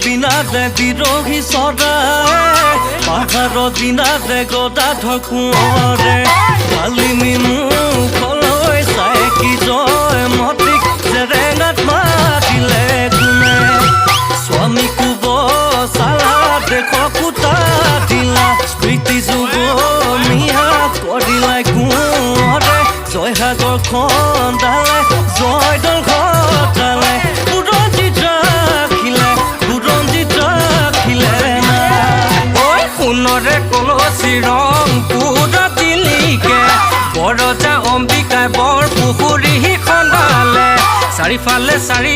বিনাদে বিৰহী চৰাই পাহাৰৰ দিনাদে গদাধৰ কোঁৱৰে কালি মুখলৈ চাই কি জয় মতিক জেৰেঙাত মাতিলে কোনে স্বামী কুব চালা দেশ কুটা দিলা স্মৃতি যুগমীয়া কৰিলে কোঁৱৰে জয়সাগৰ খন্দালে জয়দল ঘটালে বুৰঞ্জিত ৰাখিলে না ঐ সোণৰে কলচী ৰং পুৰা দিলিকে বৰজা অম্বিকাই বৰ পুখুৰী খন্দালে চাৰিফালে চাৰি